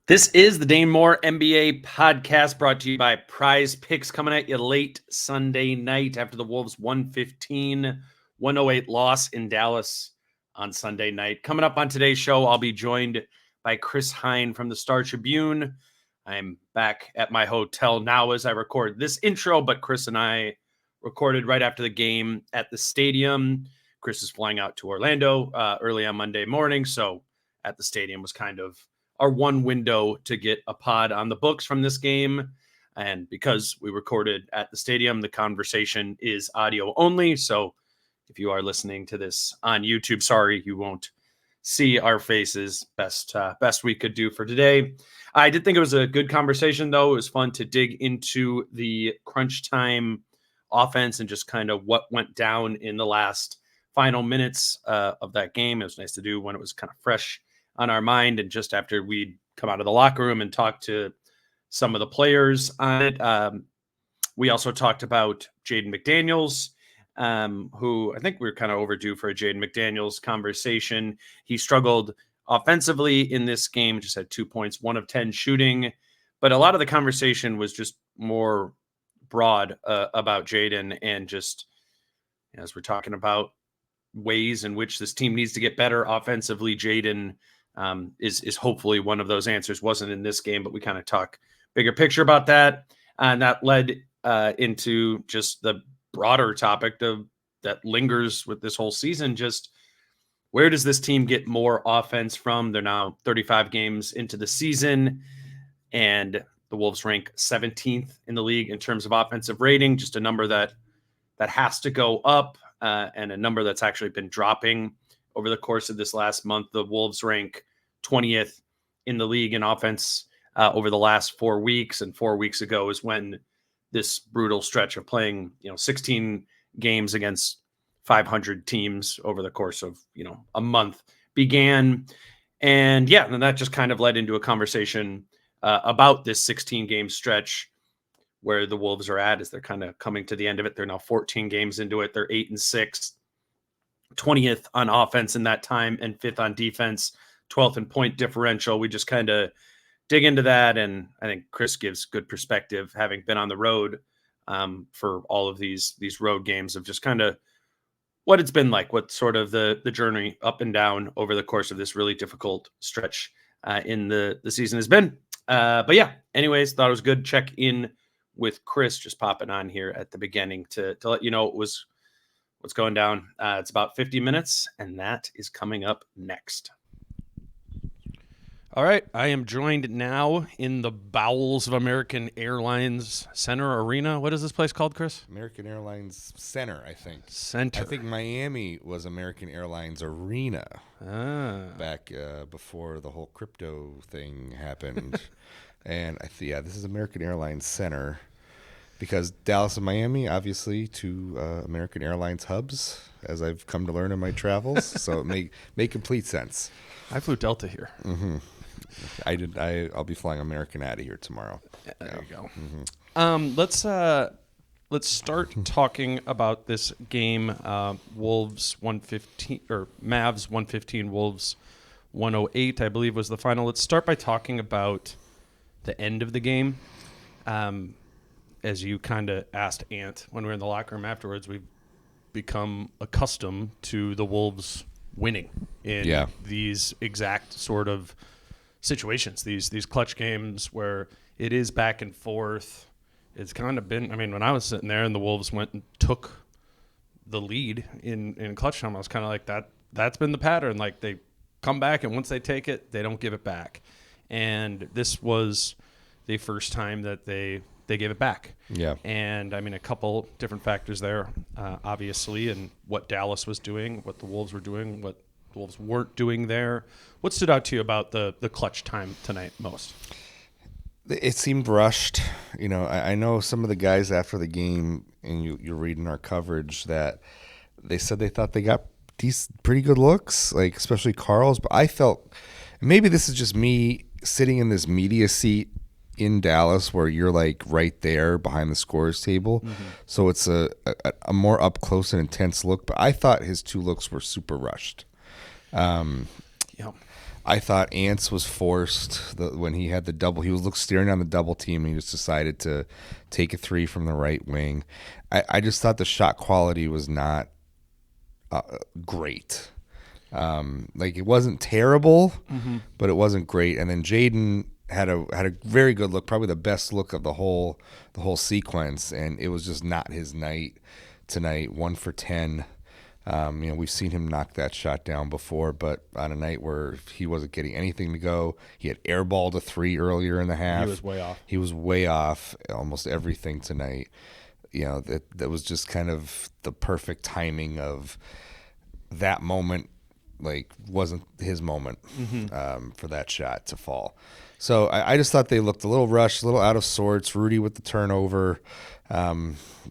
This is the Dane Moore NBA podcast brought to you by Prize Picks, coming at you late Sunday night after the Wolves 115-108 loss in Dallas on Sunday night. Coming up on today's show, I'll be joined by Chris Hine from the Star Tribune. I'm back at my hotel now as I record this intro, but Chris and I recorded right after the game at the stadium. Chris is flying out to Orlando early on Monday morning, so at the stadium was kind of our one window to get a pod on the books from this game. And because we recorded at the stadium, the conversation is audio only. So if you are listening to this on YouTube, sorry, you won't see our faces. Best we could do for today. I did think it was a good conversation, though. It was fun to dig into the crunch time offense and just kind of what went down in the last final minutes of that game. It was nice to do when it was kind of fresh on our mind, and just after we'd come out of the locker room and talked to some of the players on it. We also talked about Jaden McDaniels, who I think we were kind of overdue for a Jaden McDaniels conversation. He struggled offensively in this game, just had 2 points, 1 of 10 shooting, but a lot of the conversation was just more broad about Jaden, and just as we're talking about ways in which this team needs to get better offensively, Jaden is hopefully one of those answers. Wasn't in this game, but we kind of talk bigger picture about that. And that led into just the broader topic that lingers with this whole season. Just where does this team get more offense from? They're now 35 games into the season, and the Wolves rank 17th in the league in terms of offensive rating, just a number that has to go up, and a number that's actually been dropping over the course of this last month. The Wolves rank 20th in the league in offense over the last 4 weeks. And 4 weeks ago is when this brutal stretch of playing, 16 games against 500 teams over the course of, a month began. And and that just kind of led into a conversation about this 16 game stretch where the Wolves are at as they're kind of coming to the end of it. They're now 14 games into it. They're 8-6. 20th on offense in that time and 5th on defense, 12th in point differential. We just kind of dig into that, and I think Chris gives good perspective, having been on the road for all of these road games, of just kind of what it's been like, what sort of the journey up and down over the course of this really difficult stretch in the season has been. But anyways, thought it was good. Check in with Chris, just popping on here at the beginning to let you know what's going down. It's about 50 minutes, and that is coming up next. All right, I am joined now in the bowels of American Airlines Center Arena. What is this place called, Chris? American Airlines Center, I think. Center. I think Miami was American Airlines Arena back before the whole crypto thing happened. And this is American Airlines Center. Because Dallas and Miami, obviously, two American Airlines hubs, as I've come to learn in my travels. So it make complete sense. I flew Delta here. Mm-hmm. I'll be flying American out of here tomorrow. There you go. Mm-hmm. Let's start talking about this game. Wolves 115 or Mavs 115, Wolves 108, I believe was the final. Let's start by talking about the end of the game. As you kind of asked Ant when we were in the locker room afterwards, we've become accustomed to the Wolves winning in these exact sort of situations, these clutch games where it is back and forth. It's kind of been, when I was sitting there and the Wolves went and took the lead in clutch time, I was kind of like, that's been the pattern. Like, they come back, and once they take it, they don't give it back. And this was the first time that they gave it back. Yeah. And a couple different factors there, obviously, and what Dallas was doing, what the Wolves were doing, what the Wolves weren't doing there. What stood out to you about the clutch time tonight most? It seemed rushed. I know some of the guys after the game, and you're reading our coverage, that they said they thought they got pretty good looks, like especially Carl's. But I felt, maybe this is just me sitting in this media seat in Dallas where you're like right there behind the scorer's table. Mm-hmm. So it's a more up close and intense look. But I thought his two looks were super rushed. I thought Ants was forced when he had the double. He was steering on the double team, and he just decided to take a three from the right wing. I just thought the shot quality was not great. It wasn't terrible, but it wasn't great. And then Jaden had a very good look, probably the best look of the whole sequence, and it was just not his night tonight. 1 for 10. We've seen him knock that shot down before, but on a night where he wasn't getting anything to go, he had airballed a three earlier in the half. He was way off almost everything tonight. That was just kind of the perfect timing of that moment. Wasn't his moment for that shot to fall. So I just thought they looked a little rushed, a little out of sorts. Rudy with the turnover,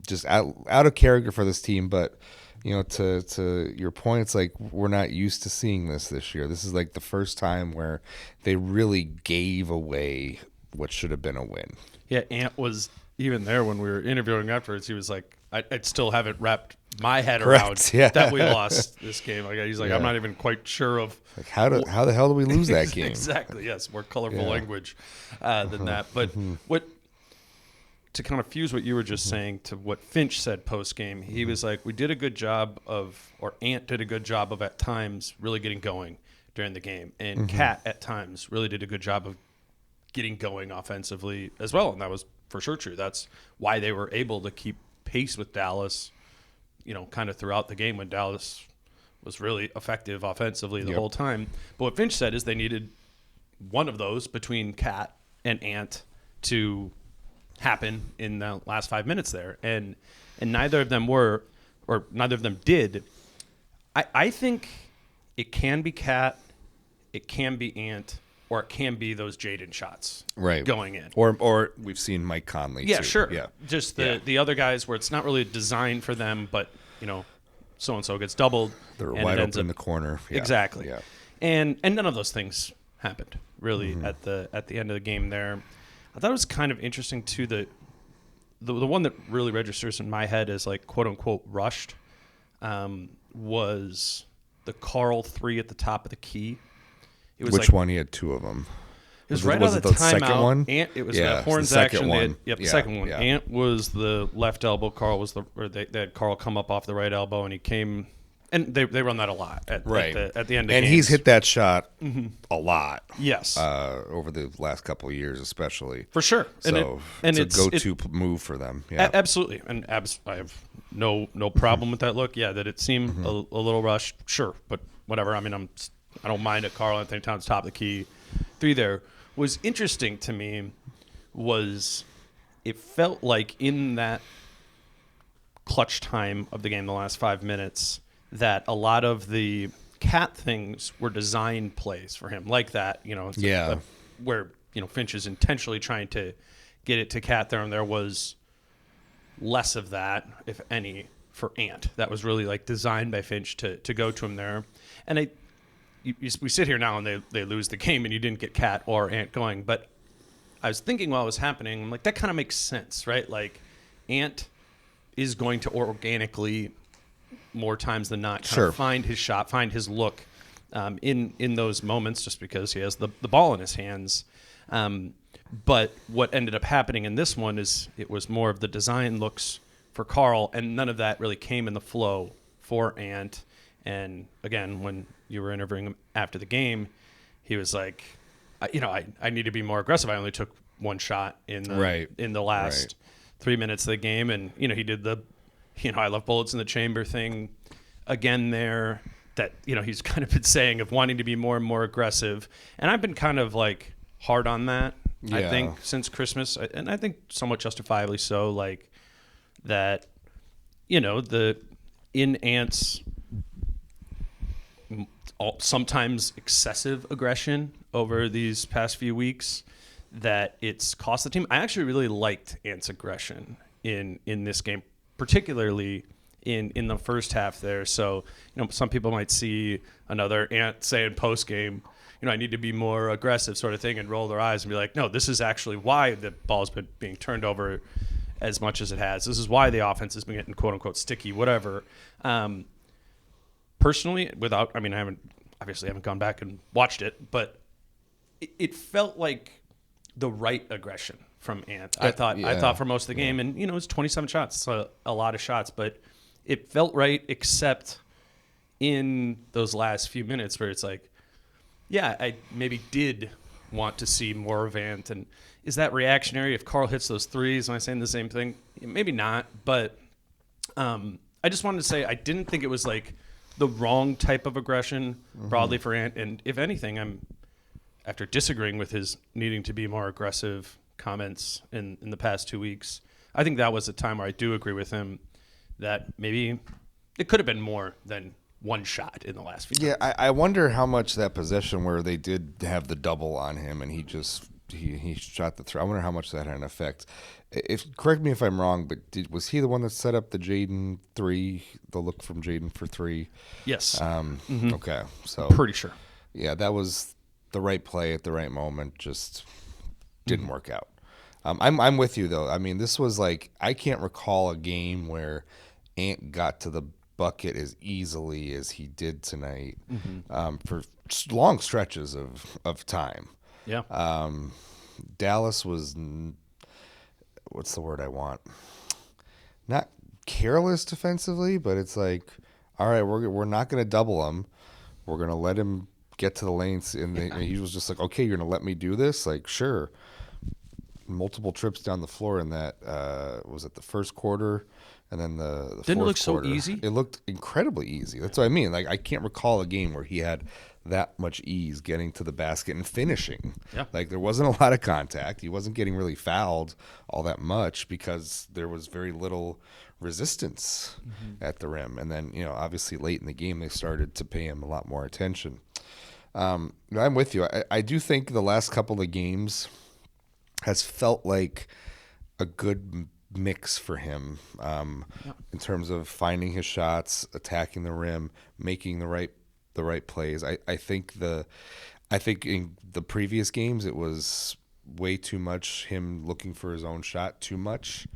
just out of character for this team. But to your point, it's like we're not used to seeing this year. This is like the first time where they really gave away what should have been a win. Yeah, Ant was even there when we were interviewing afterwards. He was like, I still haven't wrapped my head around that we lost this game. He's like, I'm not even quite sure of how the hell did we lose that game? Exactly. Yes, more colorful language than that. But what to kind of fuse what you were just saying to what Finch said post game, he was like, we did a good job or Ant did a good job of at times really getting going during the game, and Cat at times really did a good job of getting going offensively as well, and that was for sure true. That's why they were able to keep pace with Dallas, kind of throughout the game when Dallas was really effective offensively the whole time. But what Finch said is they needed one of those between Cat and Ant to happen in the last 5 minutes there, and neither of them did. I think it can be Cat, it can be Ant, or it can be those Jaden shots going in. Or we've seen Mike Conley too. Sure. Yeah. Just the other guys where it's not really designed for them, but so-and-so gets doubled. They're wide open in the corner. Yeah. Exactly. Yeah. And none of those things happened really at the end of the game there. I thought it was kind of interesting too, the one that really registers in my head as like quote unquote rushed was the Carl three at the top of the key. It was Which one? He had two of them. It was right out of the second one? Ant, it was the Horns action. The second one. Yeah. Ant was the left elbow. Carl was they had Carl come up off the right elbow, and he came. And they run that a lot at the end of games. And he's hit that shot a lot. Yes. Over the last couple of years, especially. For sure. So it's a go-to move for them. Yeah. Absolutely. And I have no problem with that look. Yeah, that it seemed a little rushed. Sure, but whatever. I mean, I don't mind it. Carl Anthony Towns top of the key three there. Was interesting to me was it felt like in that clutch time of the game, the last 5 minutes, that a lot of the Cat things were design plays for him, like that, where Finch is intentionally trying to get it to Cat there, and there was less of that, if any, for Ant. That was really like designed by Finch to go to him there, and we sit here now and they lose the game and you didn't get Cat or Ant going, but I was thinking while it was happening, I'm like, that kind of makes sense, right? Like Ant is going to organically, more times than not, kind of find his shot, find his look in those moments, just because he has the ball in his hands. But what ended up happening in this one is it was more of the design looks for Carl, and none of that really came in the flow for Ant. And again, when you were interviewing him after the game, he was like, I need to be more aggressive. I only took one shot in the last 3 minutes of the game, and he did the I love bullets in the chamber thing again there, that he's kind of been saying of wanting to be more and more aggressive, and I've been kind of like hard on that. I think since Christmas, and I think somewhat justifiably so, like that the in Ant's sometimes excessive aggression over these past few weeks, that it's cost the team. I actually really liked Ant's aggression in this game, particularly in the first half there. So, some people might see another Ant saying post game, I need to be more aggressive sort of thing, and roll their eyes and be like, no, this is actually why the ball's been being turned over as much as it has. This is why the offense has been getting quote unquote sticky, whatever. Personally, I haven't obviously haven't gone back and watched it, but it felt like the right aggression from Ant. I thought for most of the game, and it's 27 shots, so a lot of shots, but it felt right, except in those last few minutes where it's like, yeah, I maybe did want to see more of Ant. And is that reactionary if Carl hits those threes? Am I saying the same thing? Maybe not, but I just wanted to say I didn't think it was like the wrong type of aggression broadly for Ant. And if anything, after disagreeing with his needing to be more aggressive comments in the past 2 weeks, I think that was a time where I do agree with him that maybe it could have been more than one shot in the last few Yeah, I wonder how much that possession where they did have the double on him and he shot the three. I wonder how much that had an effect. Correct me if I'm wrong, but was he the one that set up the Jaden three, the look from Jaden for three? Yes. Okay, so Pretty sure. Yeah, that was the right play at the right moment. Just didn't work out. I'm with you though. I mean, this was like I can't recall a game where Ant got to the bucket as easily as he did tonight for long stretches of time. Yeah. Dallas was, what's the word I want? Not careless defensively, but it's like, all right, we're not going to double him. We're going to let him get to the lanes. And he was just like, okay, you're going to let me do this? Like, sure. Multiple trips down the floor in that, was it the first quarter? And then the Didn't it look quarter. so easy? It looked incredibly easy. That's what I mean. Like I can't recall a game where he had that much ease getting to the basket and finishing. Yeah. Like there wasn't a lot of contact. He wasn't getting really fouled all that much because there was very little resistance at the rim. And then, obviously late in the game they started to pay him a lot more attention. I'm with you. I do think the last couple of games has felt like a good mix for him in terms of finding his shots, attacking the rim, making the right plays. I think in the previous games it was way too much him looking for his own shot too much.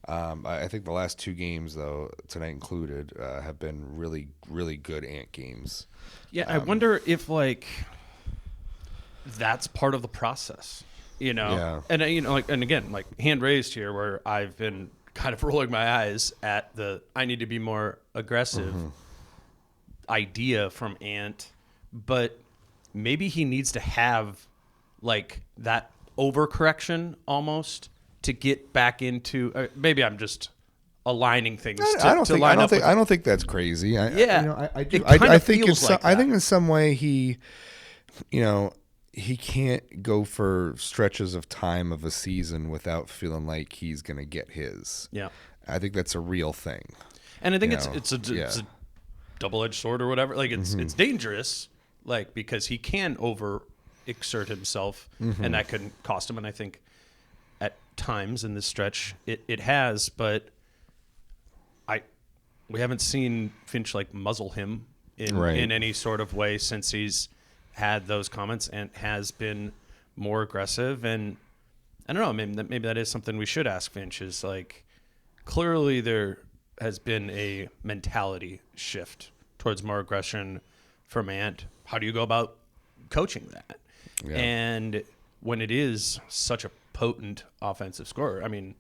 I think the last two games though, tonight included, have been really, really good Ant games. Yeah, I wonder if like that's part of the process. Yeah. And and again, like hand raised here, where I've been kind of rolling my eyes at the I need to be more aggressive idea from Ant, but maybe he needs to have like that overcorrection almost to get back into. Maybe I'm just aligning things. I don't think that's crazy. I do. I think in some way he, he can't go for stretches of time of a season without feeling like he's going to get his. Yeah. I think that's a real thing. And I think it's a double-edged sword or whatever. Like it's dangerous, like because he can overexert himself and that could cost him. And I think at times in this stretch it has, but we haven't seen Finch like muzzle him in any sort of way since he's had those comments and has been more aggressive. And I don't know, maybe that is something we should ask Finch is like, clearly there has been a mentality shift towards more aggression from Ant. How do you go about coaching that? Yeah. And when it is such a potent offensive scorer, I mean,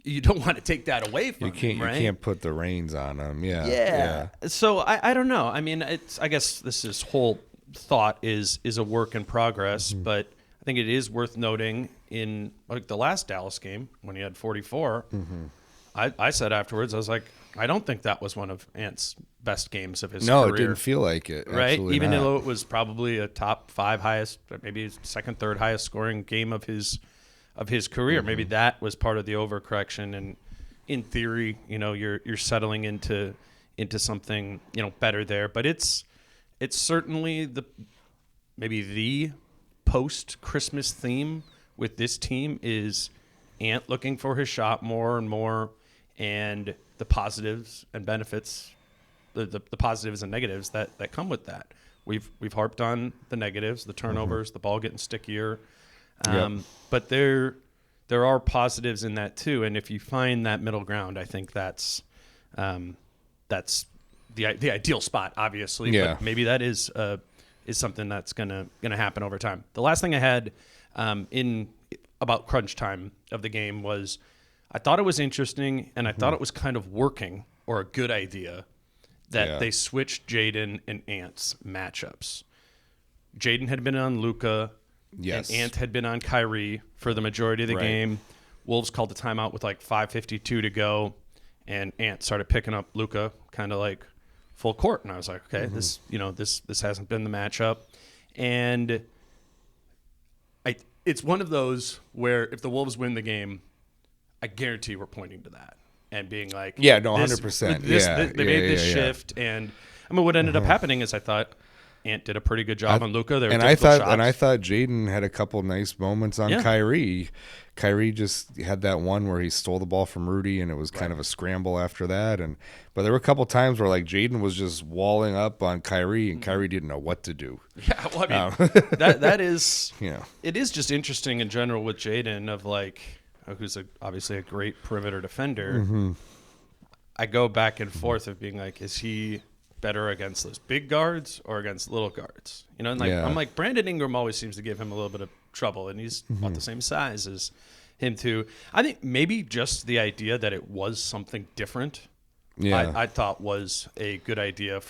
you don't want to take that away from him, right? You can't put the reins on him. Yeah. So I don't know. I mean, I guess this whole thought is a work in progress, but I think it is worth noting in like the last Dallas game when he had 44. I said afterwards, I was like, I don't think that was one of Ant's best games of his career. No, it didn't feel like it. Right? Absolutely Even not. though it was probably a top 5 highest, maybe second, third highest scoring game of his career. Maybe that was part of the overcorrection, and in theory, you're settling into something better there. But it's certainly maybe the post Christmas theme with this team is Ant looking for his shot more and more, and the positives and benefits, the positives and negatives that come with that. We've harped on the negatives, the turnovers, the ball getting stickier. But there are positives in that too, and if you find that middle ground, I think that's the ideal spot, obviously. Yeah. But maybe that is something that's gonna happen over time. The last thing I had in about crunch time of the game was I thought it was interesting, and I thought it was kind of working or a good idea that they switched Jaden and Ant's matchups. Jaden had been on Luka, and Ant had been on Kyrie for the majority of the game. Wolves called the timeout with like 5:52 to go, and Ant started picking up Luka kind of like full court, and I was like, okay, this hasn't been the matchup, and it's one of those where if the Wolves win the game, I guarantee we're pointing to that and being like, 100%. They made this shift, and I mean, what ended up happening is I thought Ant did a pretty good job on Luka. I thought Jaden had a couple nice moments on Kyrie. Kyrie just had that one where he stole the ball from Rudy, and it was kind of a scramble after that. But there were a couple times where like Jaden was just walling up on Kyrie, and Kyrie didn't know what to do. Yeah, well, I mean, that is, it is just interesting in general with Jaden of like, who's obviously a great perimeter defender. I go back and forth of being like, is he better against those big guards or against little guards? You know, and like I'm like, Brandon Ingram always seems to give him a little bit of trouble, and he's about the same size as him too. I think maybe just the idea that it was something different, I thought was a good idea.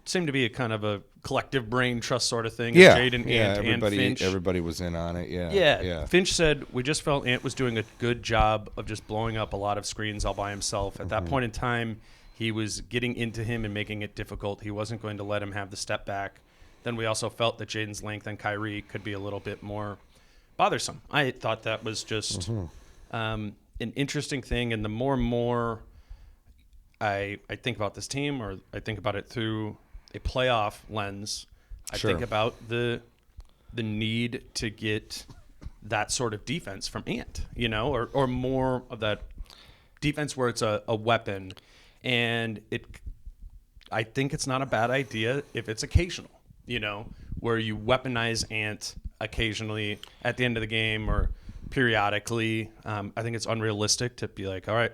Seemed to be a kind of a collective brain trust sort of thing. Jaden, Ant, and Finch. Everybody was in on it. Finch said, we just felt Ant was doing a good job of just blowing up a lot of screens all by himself. At that point in time, he was getting into him and making it difficult. He wasn't going to let him have the step back. Then we also felt that Jaden's length on Kyrie could be a little bit more bothersome. I thought that was just an interesting thing. And the more and more I think about this team, or I think about it through a playoff lens, I think about the need to get that sort of defense from Ant, or more of that defense where it's a weapon. And I think it's not a bad idea if it's occasional, where you weaponize Ant occasionally at the end of the game or periodically. I think it's unrealistic to be like, all right,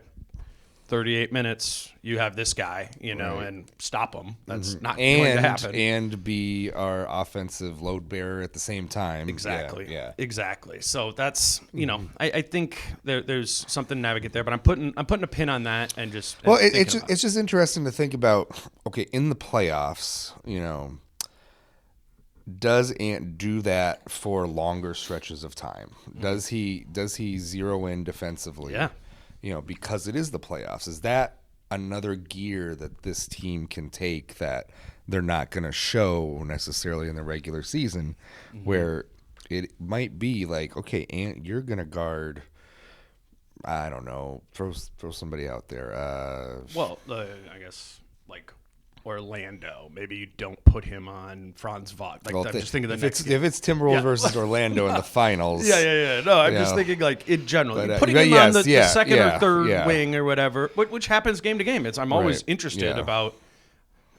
38 minutes, you have this guy, and stop him. That's not going to happen. And be our offensive load bearer at the same time. Exactly. Exactly. So that's, I think there's something to navigate there, but I'm putting a pin on that and just. Well, it's just interesting to think about. Okay, in the playoffs, does Ant do that for longer stretches of time? Does he zero in defensively? Yeah. Because it is the playoffs. Is that another gear that this team can take that they're not going to show necessarily in the regular season, where it might be like, okay, Ant, you're going to guard, I don't know, throw somebody out there. I guess like Orlando. Maybe you don't put him on Franz Wagner. I'm just thinking if it's Timberwolves versus Orlando in the finals. No, I'm just thinking like in general, putting him on the second or third wing or whatever, which happens game to game. I'm always interested about.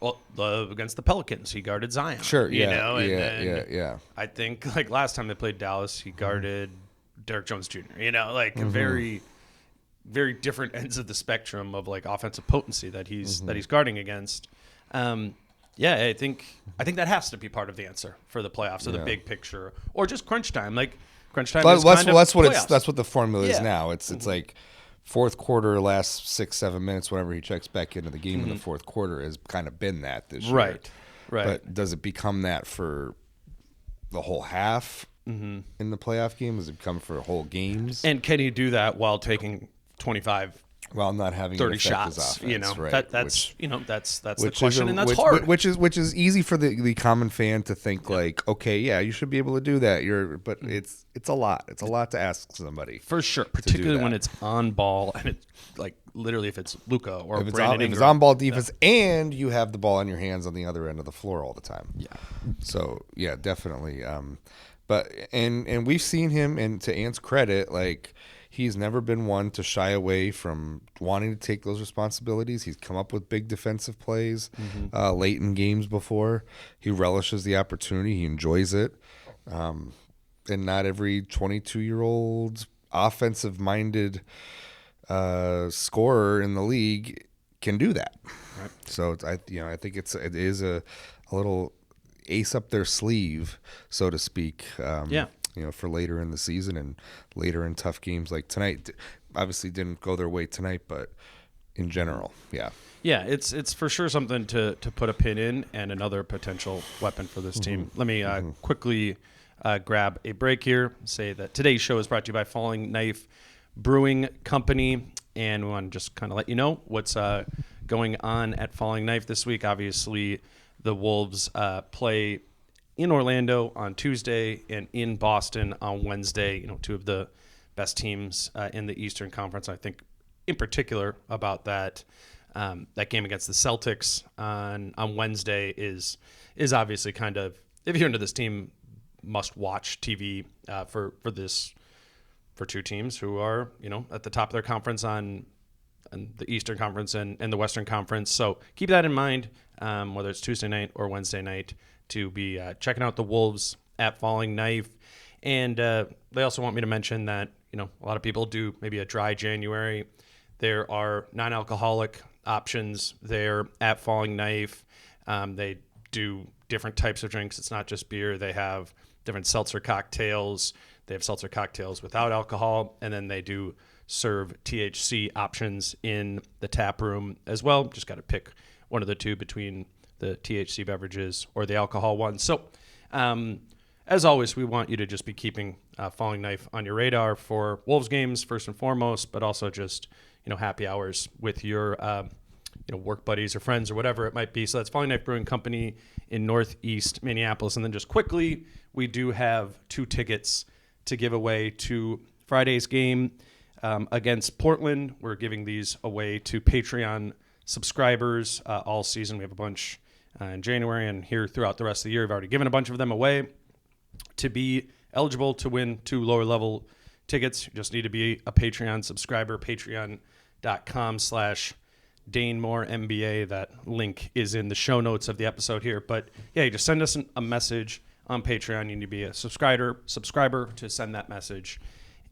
Well, against the Pelicans, he guarded Zion. Sure, I think like last time they played Dallas, he guarded Derrick Jones Jr. Very, very different ends of the spectrum of like offensive potency that he's guarding against. I think that has to be part of the answer for the playoffs, or the big picture, or just crunch time. Like crunch time. That's what the formula is now. It's like fourth quarter, last 6-7 minutes, whenever he checks back into the game in the fourth quarter, has kind of been that this year. Right. But does it become that for the whole half in the playoff game? Does it become for whole games? And can he do that while taking 25? While not having 30 shots, offense, right? That's the question, and that's hard. Which is easy for the common fan to think like, okay, yeah, you should be able to do that. But it's a lot. It's a lot to ask somebody for sure, particularly when it's on ball and it's like literally if it's Luka or if Brandon Ingram. If it's on ball defense and you have the ball in your hands on the other end of the floor all the time. Yeah. So yeah, definitely. But we've seen him, and to Ant's credit, like. He's never been one to shy away from wanting to take those responsibilities. He's come up with big defensive plays late in games before. He relishes the opportunity. He enjoys it. And not every 22-year-old offensive-minded scorer in the league can do that. Right. So I think it is a little ace up their sleeve, so to speak. For later in the season and later in tough games like tonight. Obviously didn't go their way tonight, but in general, yeah. Yeah, it's for sure something to put a pin in and another potential weapon for this team. Let me quickly grab a break here. Say that today's show is brought to you by Falling Knife Brewing Company, and we want to just kind of let you know what's going on at Falling Knife this week. Obviously, the Wolves play in Orlando on Tuesday and in Boston on Wednesday. Two of the best teams in the Eastern Conference. I think in particular about that game against the Celtics on Wednesday is obviously kind of, if you're into this team, must watch TV for two teams who are at the top of their conference on the Eastern Conference and the Western Conference. So keep that in mind, whether it's Tuesday night or Wednesday night, to be checking out the Wolves at Falling Knife. And they also want me to mention that a lot of people do maybe a dry January. There are non-alcoholic options there at Falling Knife. They do different types of drinks. It's not just beer. They have different seltzer cocktails. They have seltzer cocktails without alcohol, and then they do serve THC options in the tap room as well. Just got to pick one of the two between the THC beverages or the alcohol ones. So, as always, we want you to just be keeping Falling Knife on your radar for Wolves games first and foremost, but also just happy hours with your work buddies or friends or whatever it might be. So that's Falling Knife Brewing Company in Northeast Minneapolis. And then just quickly, we do have 2 tickets to give away to Friday's game against Portland. We're giving these away to Patreon subscribers all season. We have a bunch in January and here throughout the rest of the year. We've already given a bunch of them away. To be eligible to win 2 lower level tickets, you just need to be a Patreon subscriber, patreon.com/DaneMoreNBA. That link is in the show notes of the episode here. But yeah, you just send us a message on Patreon. You need to be a subscriber to send that message,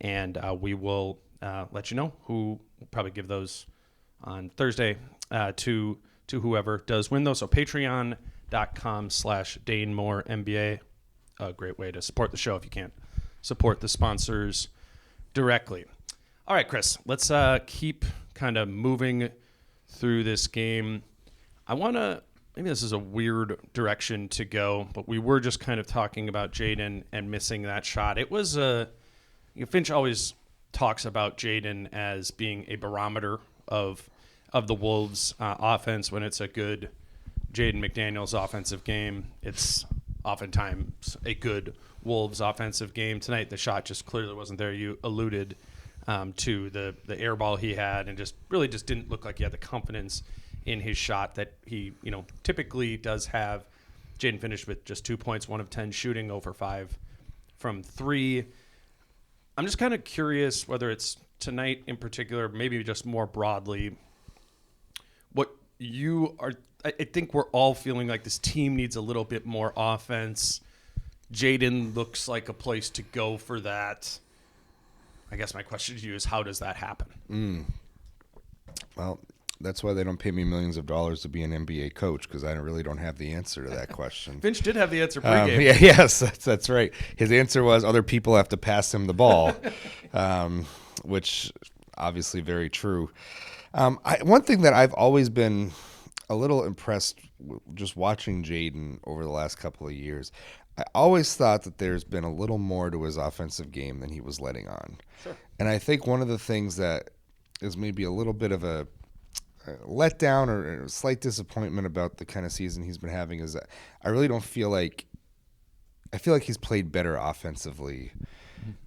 and we will let you know who will probably give those on Thursday to whoever does win those. So patreon.com/DaneMoreNBA. A great way to support the show if you can't support the sponsors directly. All right, Chris, let's keep kind of moving through this game. I want to, maybe this is a weird direction to go, but we were just kind of talking about Jaden and missing that shot. It was Finch always talks about Jaden as being a barometer of the Wolves offense. When it's a good Jaden McDaniels offensive game, it's oftentimes a good Wolves offensive game. Tonight, the shot just clearly wasn't there. You alluded to the air ball he had, and just didn't look like he had the confidence in his shot that he typically does have. Jaden finished with just 2 points, 1 of 10 shooting, 0 for 5 from 3. I'm just kind of curious whether it's tonight in particular, maybe just more broadly, what you are. I think we're all feeling like this team needs a little bit more offense. Jaden looks like a place to go for that. I guess my question to you is, how does that happen? Well, that's why they don't pay me millions of dollars to be an NBA coach, because I really don't have the answer to that question. Finch did have the answer pregame. Yes, that's right. His answer was other people have to pass him the ball, which obviously very true. One thing that I've always been a little impressed just watching Jaden over the last couple of years, I always thought that there's been a little more to his offensive game than he was letting on. Sure. And I think one of the things that is maybe a little bit of a letdown or a slight disappointment about the kind of season he's been having is that I really don't feel like – I feel like he's played better offensively,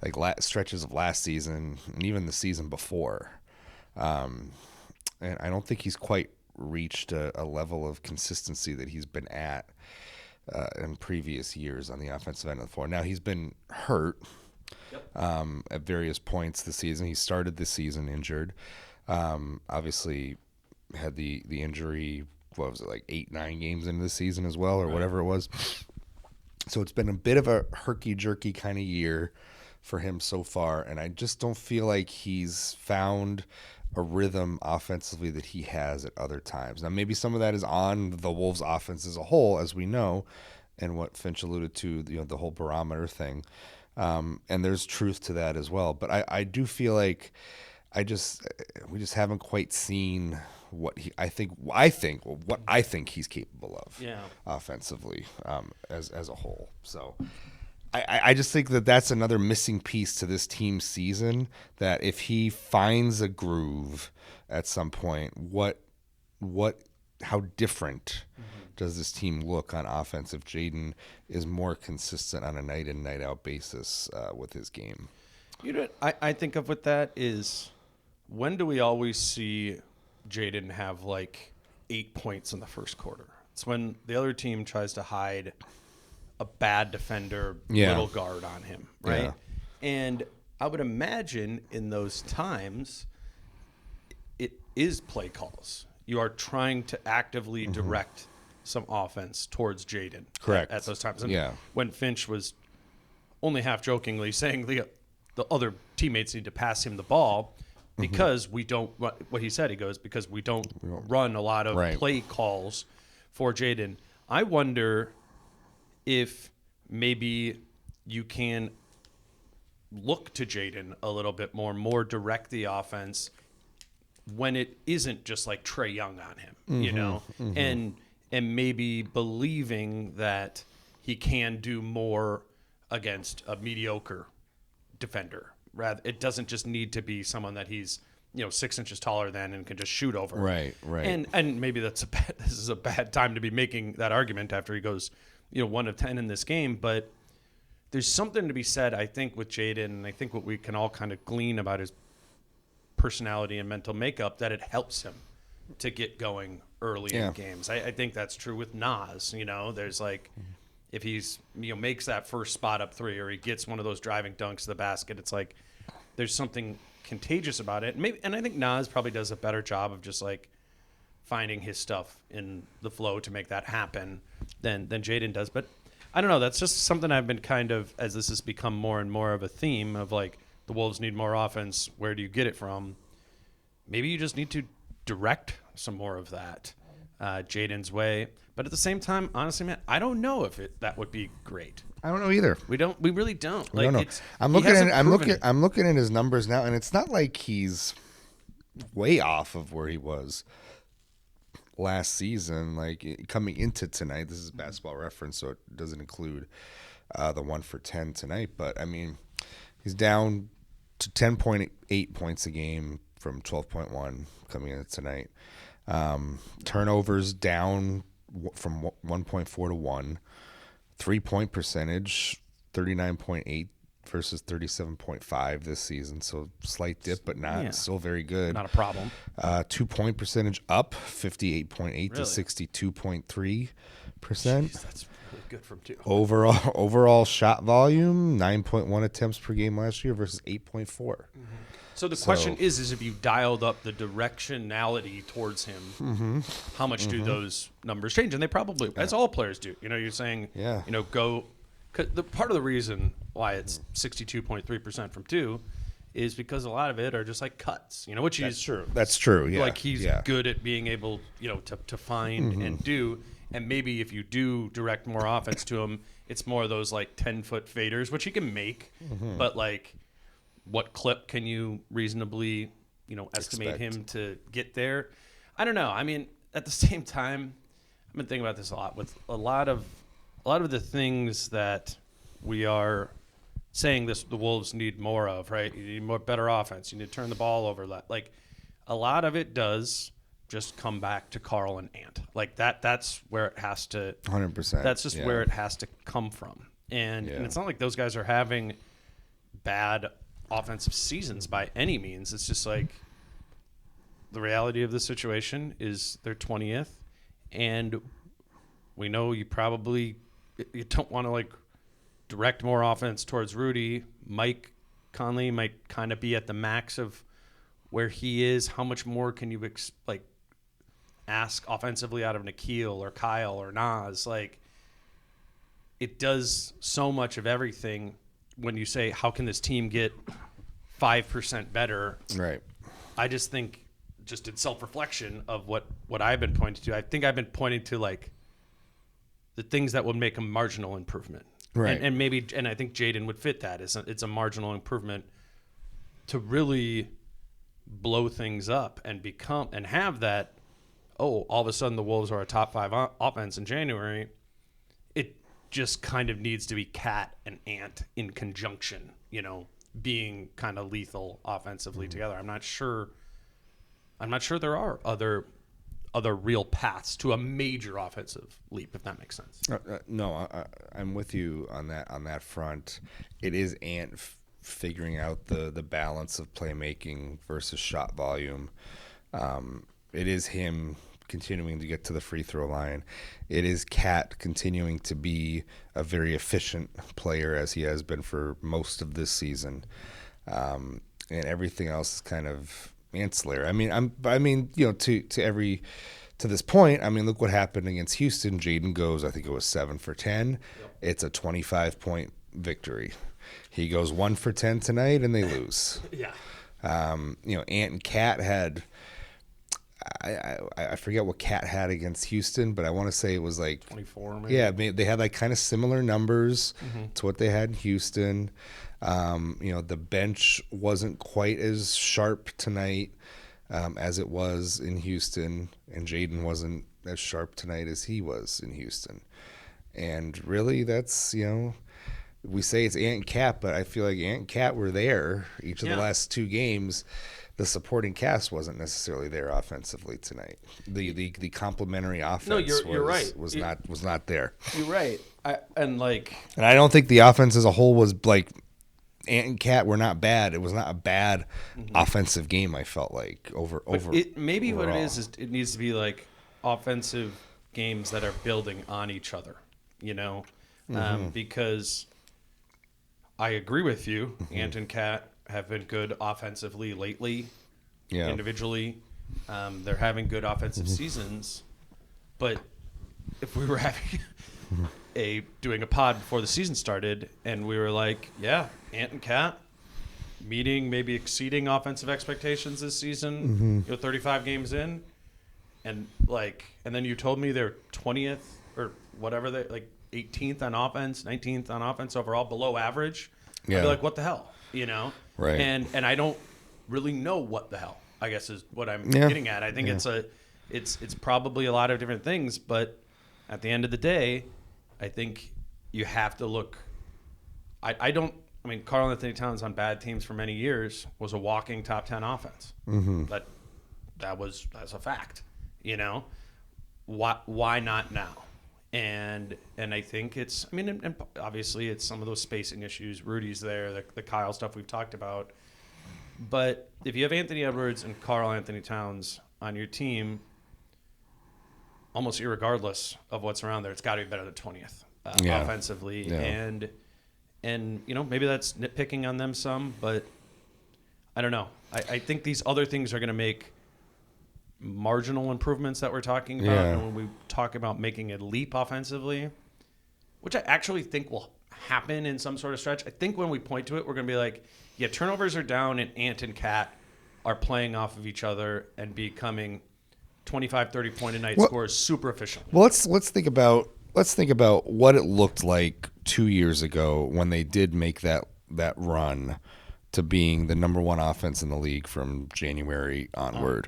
like stretches of last season and even the season before. And I don't think he's quite reached a level of consistency that he's been at in previous years on the offensive end of the floor. Now, he's been hurt at various points this season. He started this season injured. Obviously had the injury, what was it, like 8-9 games into the season as well, or whatever it was. So it's been a bit of a herky-jerky kind of year for him so far, and I just don't feel like he's found a rhythm offensively that he has at other times. Now, maybe some of that is on the Wolves offense as a whole, as we know, and what Finch alluded to, the whole barometer thing. And there's truth to that as well. But I do feel like we just haven't quite seen what I think he's capable of offensively as a whole. So I just think that's another missing piece to this team's season, that if he finds a groove at some point, how different does this team look on offense if Jaden is more consistent on a night in, night out basis with his game? You know what I think of with that is, when do we always see Jaden have like 8 points in the first quarter? It's when the other team tries to hide a bad defender, little guard on him, right? Yeah. And I would imagine in those times, it is play calls. You are trying to actively direct some offense towards Jaden. Correct. At those times. And when Finch was only half jokingly saying the other teammates need to pass him the ball because we don't, what he said, he goes, because we don't run a lot of play calls for Jaden. I wonder if maybe you can look to Jaden a little bit more direct the offense when it isn't just like Trae Young on him, you know, and maybe believing that he can do more against a mediocre defender. Rather, it doesn't just need to be someone that he's 6 inches taller than and can just shoot over. Right. And maybe this is a bad time to be making that argument after he goes 1 of 10 in this game, but there's something to be said, I think, with Jaden, and I think what we can all kind of glean about his personality and mental makeup, that it helps him to get going early in games. I think that's true with Nas. There's like, if he's makes that first spot up three, or he gets one of those driving dunks to the basket, it's like there's something contagious about it. And I think Nas probably does a better job of just like finding his stuff in the flow to make that happen than Jaden does. But I don't know. That's just something I've been kind of, as this has become more and more of a theme of like, the Wolves need more offense. Where do you get it from? Maybe you just need to direct some more of that Jaden's way. But at the same time, honestly, man, I don't know if that would be great. I don't know either. We really don't. We don't know. I'm looking at his numbers now, and it's not like he's way off of where he was last season. Like coming into tonight, this is Basketball Reference, so it doesn't include the 1 for 10 tonight. But I mean, he's down to 10.8 points a game from 12.1 coming in tonight. Turnovers down from 1.4 to 1. 3-point percentage, 39.8 versus 37.5 this season. So slight dip, but not still very good. Not a problem. 2-point percentage up, 58.8 to 62.3%. That's really good from two. Overall shot volume, 9.1 attempts per game last year versus 8.4. So the question is if you dialed up the directionality towards him, how much do those numbers change? And they probably, as all players do. You're saying, go. Cause part of the reason why it's 62.3% from two is because a lot of it are just like cuts. Which That's true. That's true. Yeah. Like he's good at being able, to find and do. And maybe if you do direct more offense to him, it's more of those like 10-foot faders, which he can make, but like, what clip can you reasonably, estimate him to get there? I don't know. I mean, at the same time, I've been thinking about this a lot with a lot of the things that we are saying the Wolves need more of, right? You need better offense. You need to turn the ball over. Like a lot of it does just come back to Carl and Ant. Like that's where it has to 100%. That's just where it has to come from. And it's not like those guys are having bad offensive seasons by any means. It's just like the reality of the situation is they're 20th, and we know you don't want to like direct more offense towards Rudy. Mike Conley might kind of be at the max of where he is. How much more can you ask offensively out of Nikhil or Kyle or Nas? Like, it does so much of everything. When you say, how can this team get 5% better? Right. I just think just in self-reflection of what I've been pointing to. I think I've been pointing to like the things that would make a marginal improvement. Right. And maybe, and I think Jaden would fit that. It's a marginal improvement to really blow things up and become, and have that, all of a sudden the Wolves are a top 5 offense in January. It just kind of needs to be Cat and Ant in conjunction, being kind of lethal offensively together. I'm not sure there are other real paths to a major offensive leap, if that makes sense. No, I'm with you on that front. It is Ant figuring out the balance of playmaking versus shot volume. It is him continuing to get to the free throw line. It is Cat continuing to be a very efficient player, as he has been for most of this season. And everything else is kind of ancillary. To this point, look what happened against Houston. Jaden goes, I think it was 7 for 10. Yep. It's a 25-point victory. He goes 1 for 10 tonight, and they lose. Yeah. Ant and Cat had, I forget what Cat had against Houston, but I want to say it was like 24. Maybe. Yeah, they had like kind of similar numbers to what they had in Houston. The bench wasn't quite as sharp tonight as it was in Houston, and Jaden wasn't as sharp tonight as he was in Houston. And really, that's, we say it's Ant and Cat, but I feel like Ant and Cat were there each of the last 2 games. The supporting cast wasn't necessarily there offensively tonight. The complementary offense you're right. was not there. You're right. And I don't think the offense as a whole was like Ant and Cat were not bad. It was not a bad offensive game, I felt like overall. What it is it needs to be like offensive games that are building on each other, because I agree with you. Ant and Cat have been good offensively lately, individually. They're having good offensive seasons, but if we were having doing a pod before the season started and we were like, Ant and Cat meeting, maybe exceeding offensive expectations this season, 35 games in, and then you told me they're 20th or whatever, they 18th on offense, 19th on offense overall, below average. I'd be like, what the hell, Right. And I don't really know what the hell, I guess is what I'm getting at. I think it's probably a lot of different things, but at the end of the day, I think you have to look. Karl Anthony Towns on bad teams for many years was a walking top 10 offense. But that's a fact. Why not now? And I think it's, and obviously it's some of those spacing issues. Rudy's there, the Kyle stuff we've talked about. But if you have Anthony Edwards and Karl Anthony Towns on your team, almost irregardless of what's around there, it's got to be better than 20th offensively. Yeah. And maybe that's nitpicking on them some, but I don't know. I think these other things are going to make marginal improvements that we're talking about. And when we talk about making a leap offensively, which I actually think will happen in some sort of stretch, I think when we point to it, we're going to be like, turnovers are down and Ant and Cat are playing off of each other and becoming 25, 30-point a night scores super efficiently. Well, let's think about what it looked like 2 years ago when they did make that run to being the number 1 offense in the league from January onward.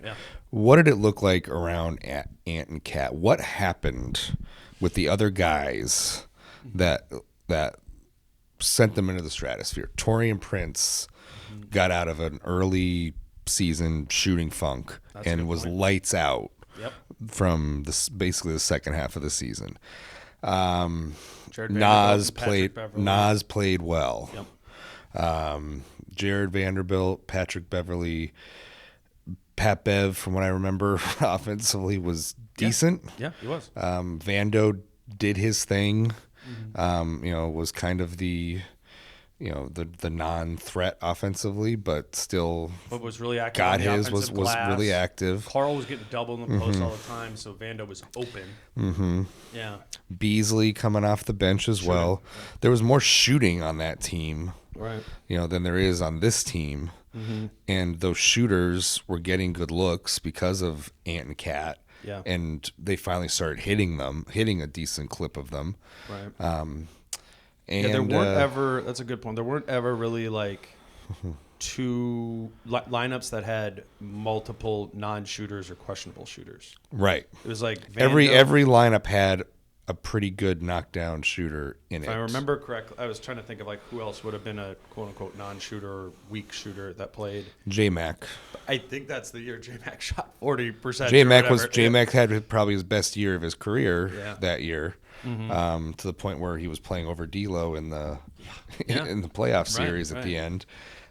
What did it look like around Ant and Cat? What happened with the other guys that sent them into the stratosphere? Torian Prince got out of an early season shooting funk and was lights out from basically the second half of the season. Nas played well. Jared Vanderbilt, Patrick Beverly, Pat Bev, from what I remember, offensively was decent. Yeah, he was. Vando did his thing. Was kind of the non-threat offensively, but still. But was really active. Got his was really active. Karl was getting double in the post all the time, so Vando was open. Yeah. Beasley coming off the bench as well. There was more shooting on that team right, than there is on this team. And those shooters were getting good looks because of Ant and Cat. Yeah. And they finally started hitting a decent clip of them. right. And There weren't ever. That's a good point. There weren't ever really like two lineups that had multiple non-shooters or questionable shooters. right. It was like Every Vando. lineup had a pretty good knockdown shooter in it. If I remember correctly, I was trying to think of like who else would have been a quote-unquote non-shooter or weak shooter that played. J-Mac. I think that's the year J-Mac shot 40%. J-Mac had probably his best year of his career that year, to the point where he was playing over D'Lo in the in the playoff series at the end.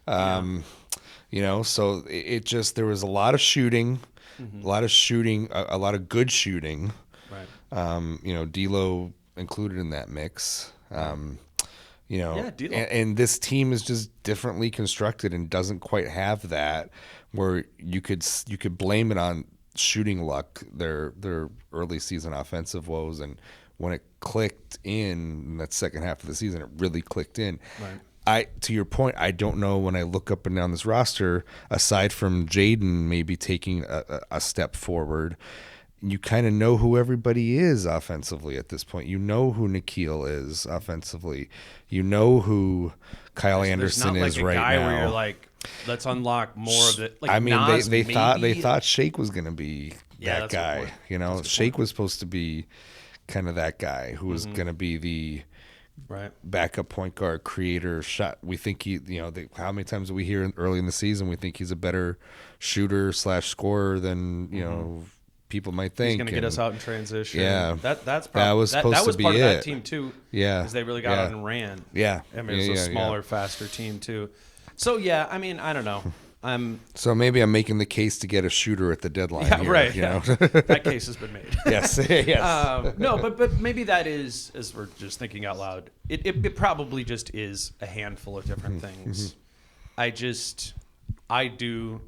So it just, there was a lot of shooting, a lot of good shooting. Right. D'Lo included in that mix. D'Lo. And this team is just differently constructed and doesn't quite have that, where you could blame it on shooting luck, their early season offensive woes, and when it clicked in that second half of the season, it really clicked in. Right. To your point, I don't know, when I look up and down this roster, aside from Jaden maybe taking a step forward, you kind of know who everybody is offensively at this point. You know who Nikhil is offensively. You know who Kyle Anderson is right now. There's not like a guy where you're like, let's unlock more of it. Like I mean, Nas, they maybe? thought Shake was going to be that that's a guy. good point. Shake was supposed to be kind of that guy who was going to be the backup point guard, creator, shot. We think how many times do we hear early in the season we think he's a better shooter / scorer than people might think. He's going to get us out in transition. Yeah, that's probably, that was supposed that was to be part it. of that team too. Yeah, because they really got out and ran. Yeah, I mean, it's a smaller, faster team too. So I mean, I don't know. So maybe I'm making the case to get a shooter at the deadline. Yeah, here, right. That case has been made. Yes, yes. No, but maybe that is, as we're just thinking out loud, it probably just is a handful of different things. I do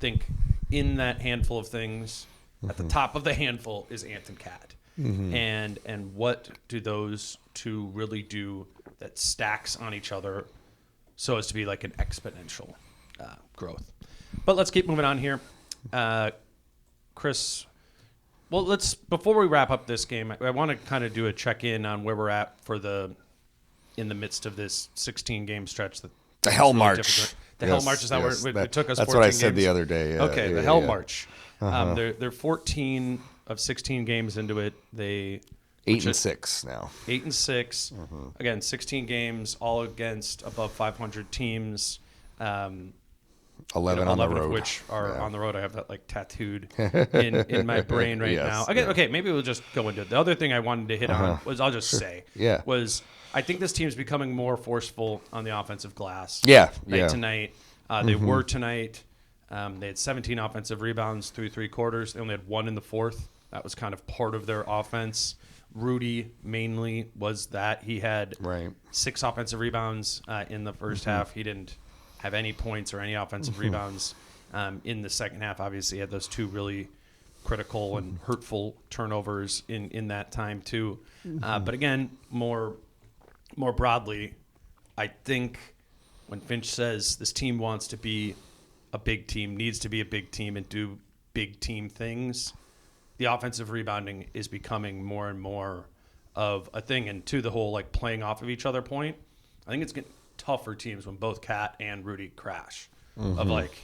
think in that handful of things, at the top of the handful is Ant and Cat. And what do those two really do that stacks on each other so as to be like an exponential growth? But let's keep moving on here. Chris, well, before we wrap up this game, I want to kind of do a check-in on where we're at in the midst of this 16-game stretch. The Hell March. The Hell March is how it took us 14 games. That's what I said the other day. Okay, the Hell March. They're 14 of 16 games into it. 8-6 now. 8-6. Again, 16 games, all against above 500 teams. 11 on the road, of which are on the road. I have that like tattooed in my brain right now. Okay, maybe we'll just go into it. The other thing I wanted to hit on was, I'll just say, was I think this team's becoming more forceful on the offensive glass. Night to night. They were tonight. They had 17 offensive rebounds through 3 quarters. They only had 1 in the fourth. That was kind of part of their offense. Rudy mainly was that. He had 6 offensive rebounds in the first half. He didn't have any points or any offensive rebounds in the second half. Obviously, he had those 2 really critical and hurtful turnovers in that time too. But again, more broadly, I think when Finch says this team wants to be a big team, needs to be a big team and do big team things, the offensive rebounding is becoming more and more of a thing. And to the whole like playing off of each other point, I think it's getting tougher teams when both Cat and Rudy crash. Of like,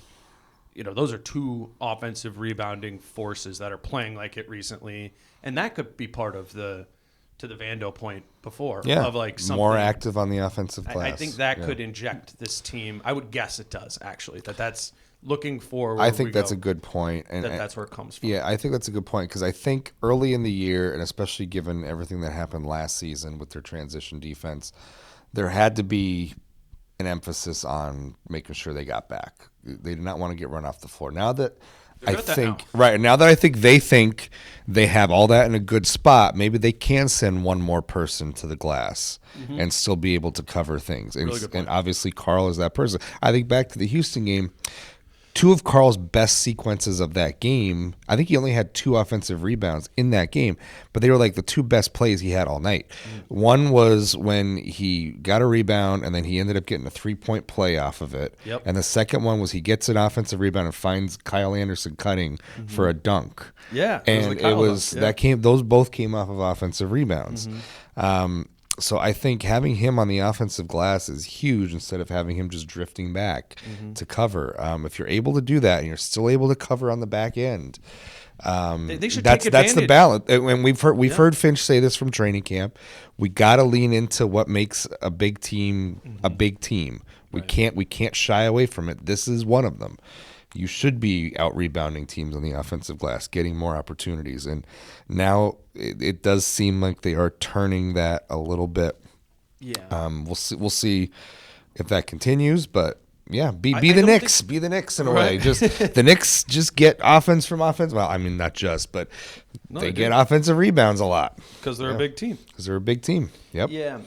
those are 2 offensive rebounding forces that are playing like it recently, and that could be part of to the Vando point before. Of like something more active on the offensive glass. I think that could inject this team. I would guess it does actually. That's looking forward. I think that's a good point, and that's where it comes from. Yeah, I think that's a good point, because I think early in the year, and especially given everything that happened last season with their transition defense, there had to be an emphasis on making sure they got back. They did not want to get run off the floor. Now that I think they have all that in a good spot, maybe they can send one more person to the glass and still be able to cover things. And obviously Carl is that person. I think back to the Houston game, two of Carl's best sequences of that game. I think he only had 2 offensive rebounds in that game, but they were like the 2 best plays he had all night. One was when he got a rebound and then he ended up getting a 3-point play off of it. Yep. And the second one was he gets an offensive rebound and finds Kyle Anderson cutting for a dunk. Yeah, and those both came off of offensive rebounds. So I think having him on the offensive glass is huge instead of having him just drifting back to cover. If you're able to do that and you're still able to cover on the back end, they should that's take advantage. the balance. And we've heard Finch say this from training camp. We got to lean into what makes a big team a big team. We can't shy away from it. This is one of them. You should be out rebounding teams on the offensive glass, getting more opportunities. And now it does seem like they are turning that a little bit. Yeah. We'll see if that continues, but yeah, be the Knicks. Be the Knicks in a way. Just the Knicks just get offense from offense. Well, I mean, not just, but they get offensive rebounds a lot. Because they're a big team. Because they're a big team. Yep. Yeah,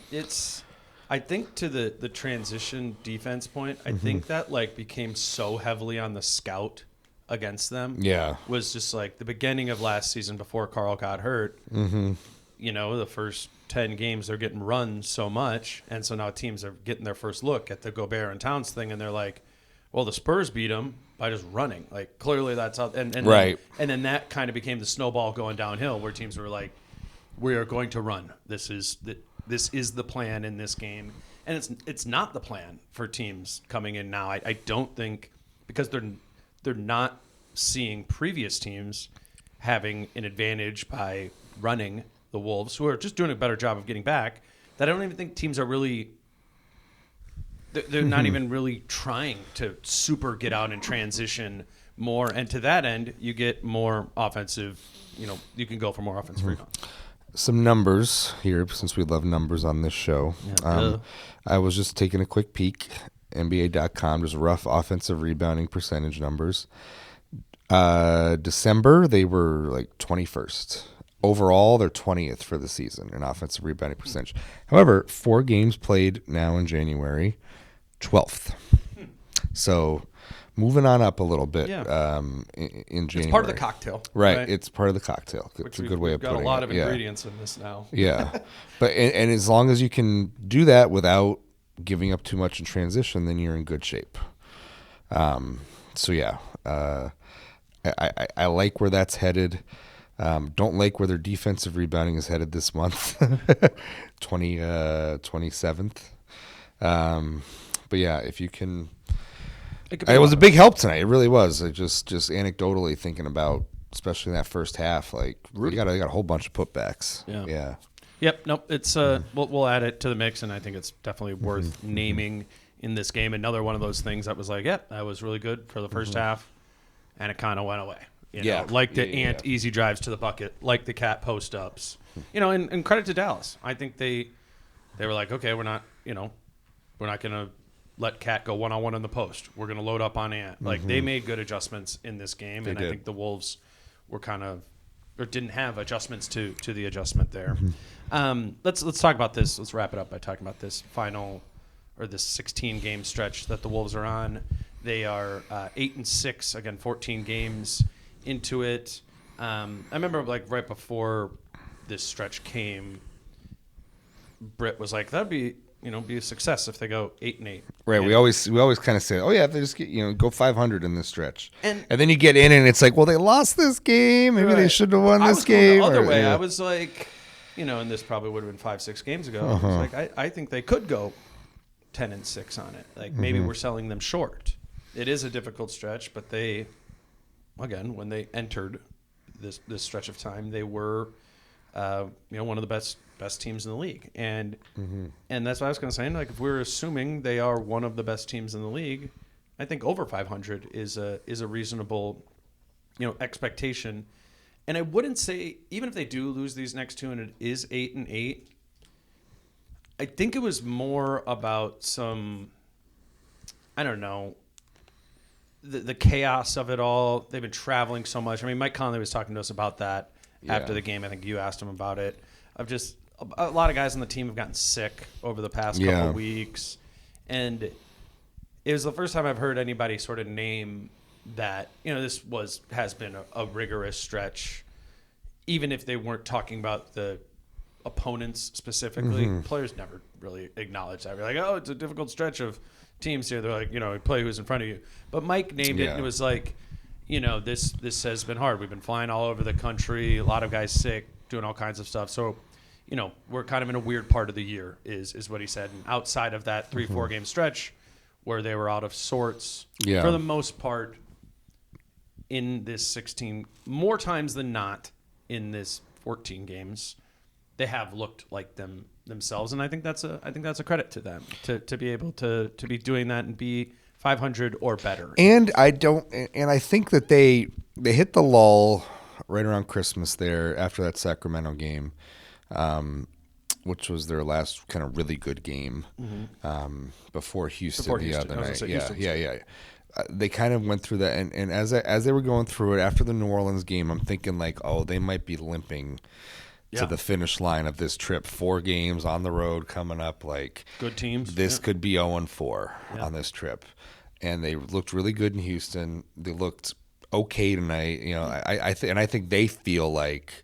I think to the transition defense point, I think that like became so heavily on the scout against them. Yeah. Was just like the beginning of last season before Carl got hurt. You know, the first 10 games they're getting run so much, and so now teams are getting their first look at the Gobert and Towns thing, and they're like, well, the Spurs beat them by just running. Like clearly that's how, and right. Then that kind of became the snowball going downhill, where teams were like, we are going to run. This is the plan in this game, and it's not the plan for teams coming in now. I don't think, because they're not seeing previous teams having an advantage by running the Wolves, who are just doing a better job of getting back, that I don't even think teams are really. They're not even really trying to super get out and transition more, and to that end, you get more offensive. You know, you can go for more offensive rebounds. Some numbers here, since we love numbers on this show. I was just taking a quick peek, NBA.com, just rough offensive rebounding percentage numbers. December, they were like 21st. Overall, they're 20th for the season in offensive rebounding percentage. However, 4 games played now in January, 12th. So moving on up a little bit in January. It's part of the cocktail. Right. It's part of the cocktail. It's a good way of putting it. We've got a lot of ingredients in this now. Yeah. But and as long as you can do that without giving up too much in transition, then you're in good shape. So, yeah. I like where that's headed. Don't like where their defensive rebounding is headed this month. 27th. But, yeah, if you can... It was a big help tonight. It really was. I just anecdotally thinking about, especially in that first half, like we got a whole bunch of putbacks. Yeah. Yep. Nope. It's we'll add it to the mix, and I think it's definitely worth naming in this game. Another one of those things that was like, that was really good for the first half, and it kind of went away. You know, like the Ant easy drives to the bucket, like the Cat post ups. You know, and credit to Dallas. I think they were like, okay, we're not going to let Cat go one-on-one in the post. We're going to load up on Ant. Like, they made good adjustments in this game, I think the Wolves were didn't have adjustments to the adjustment there. Let's talk about this. Let's wrap it up by talking about this this 16-game stretch that the Wolves are on. They are 8-6, again, 14 games into it. I remember, like, right before this stretch came, Britt was like, that'd be a success if they go 8-8. Right. We always kind of say, oh yeah, if they just get, go 500 in this stretch, and then you get in and it's like, well, they lost this game. Maybe they shouldn't have won this game. The other way, I was like, and this probably would have been 5-6 games ago. I was like, I think they could go 10-6 on it. Like maybe we're selling them short. It is a difficult stretch, but they, again, when they entered this stretch of time, they were, one of the best teams in the league, and that's what I was going to say. Like, if we're assuming they are one of the best teams in the league, I think over 500 is a reasonable, expectation. And I wouldn't say, even if they do lose these next 2 and it is 8-8, I think it was more about some, I don't know, the chaos of it all. They've been traveling so much. I mean, Mike Conley was talking to us about that after the game. I think you asked him about it. A lot of guys on the team have gotten sick over the past couple of weeks, and it was the first time I've heard anybody sort of name that, this has been a rigorous stretch. Even if they weren't talking about the opponents specifically, players never really acknowledge that. We're like, oh, it's a difficult stretch of teams here. They're like, play who's in front of you. But Mike named it, and it was like, this has been hard. We've been flying all over the country, a lot of guys sick, doing all kinds of stuff. So, we're kind of in a weird part of the year, is what he said. And outside of that 3-4 game stretch where they were out of sorts, for the most part, in this 16, more times than not in this 14 games, they have looked like themselves, and I think that's a credit to them to be able to be doing that and be 500 or better. And I think that they hit the lull right around Christmas there after that Sacramento game, which was their last kind of really good game before Houston the other night. Yeah. They kind of went through that, and as they were going through it after the New Orleans game, I'm thinking like, oh, they might be limping to the finish line of this trip. 4 games on the road coming up, like good teams. This could be 0-4 on this trip, and they looked really good in Houston. They looked okay tonight. I think they feel like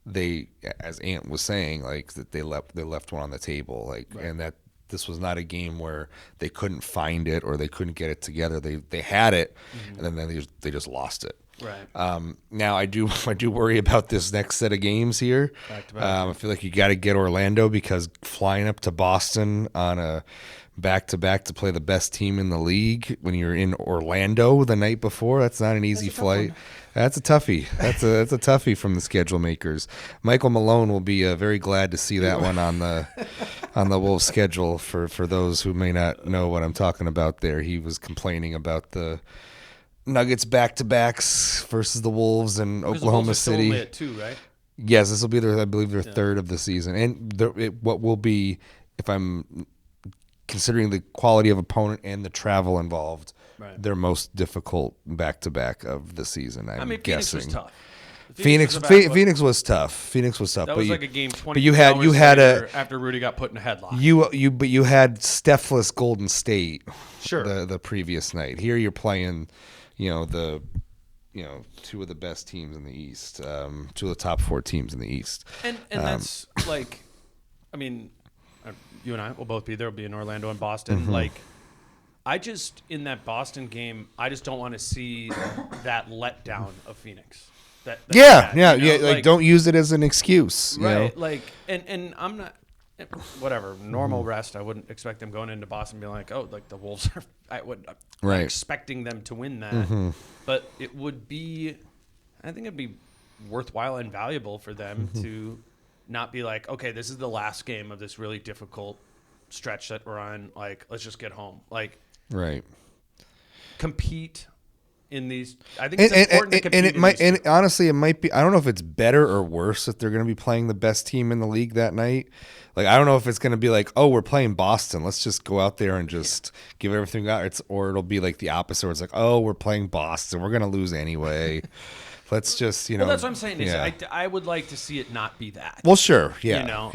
they, as Ant was saying, like that they left one on the table, like and that. This was not a game where they couldn't find it or they couldn't get it together. They had it, and then they just lost it. Right. Now I do worry about this next set of games here. Back to back. I feel like you got to get Orlando, because flying up to Boston on a back-to-back to play the best team in the league when you're in Orlando the night before, that's not an easy flight. That's a toughie. That's a toughie from the schedule makers. Michael Malone will be very glad to see that one on the Wolves schedule. For those who may not know what I'm talking about there, he was complaining about the Nuggets back-to-backs versus the Wolves and Oklahoma City. Only at 2, right? Yes, this will be their third of the season, and what will be, if I'm considering the quality of opponent and the travel involved, their most difficult back-to-back of the season. I'm guessing. Phoenix was tough. Phoenix was tough. Phoenix was tough. That was like a game 20 but you had after Rudy got put in a headlock. You had Stephless Golden State. Sure. The previous night. Here you're playing, the two of the best teams in the East, two of the top 4 teams in the East. And that's like, I mean, you and I will both be there. We'll be in Orlando and Boston. Like, I just, in that Boston game, I just don't want to see that letdown of Phoenix. Like, don't use it as an excuse. Right. Like, and I'm not, whatever, normal rest, I wouldn't expect them going into Boston being like, oh, like the Wolves are, I'm not expecting them to win that. But it would be, I think it'd be worthwhile and valuable for them to not be like, okay, this is the last game of this really difficult stretch that we're on. Like, let's just get home. Like, compete in these. I think it's important to compete. And it might, and honestly, it might be. I don't know if it's better or worse if they're going to be playing the best team in the league that night. Like, I don't know if it's going to be like, oh, we're playing Boston, let's just go out there and just give everything we got. Or it'll be like the opposite, where it's like, oh, we're playing Boston, we're going to lose anyway. Let's just, Well, that's what I'm saying. Is I would like to see it not be that. Well, sure, yeah,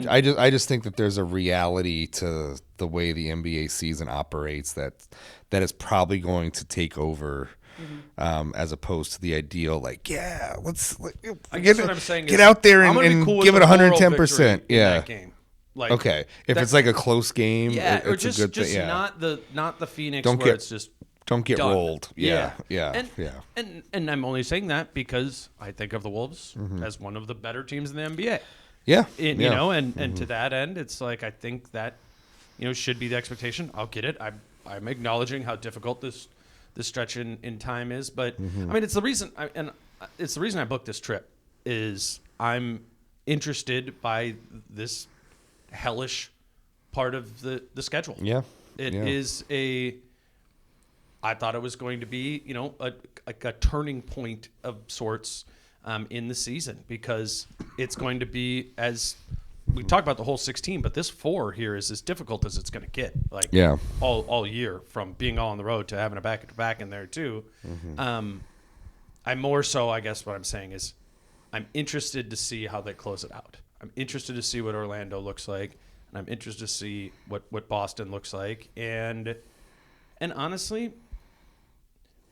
I just think that there's a reality to the way the NBA season operates that is probably going to take over, as opposed to the ideal. Like, let's get out there and give it 110%. Yeah. That game. Like, okay, if it's like a close game, it's just, a good thing. Yeah. not the Phoenix where it's just. Don't get rolled. Yeah. And I'm only saying that because I think of the Wolves as one of the better teams in the NBA. Yeah. And to that end, it's like, I think that, should be the expectation. I'll get it. I'm acknowledging how difficult this stretch in time is, but I mean, it's the reason I booked this trip is I'm interested by this hellish part of the schedule. Yeah. It is I thought it was going to be, a turning point of sorts in the season, because it's going to be, as we talked about the whole 16, but this 4 here is as difficult as it's going to get. Like, all year, from being all on the road to having a back-to-back in there too. I'm more so, I guess what I'm saying is, I'm interested to see how they close it out. I'm interested to see what Orlando looks like, and I'm interested to see what Boston looks like, and honestly,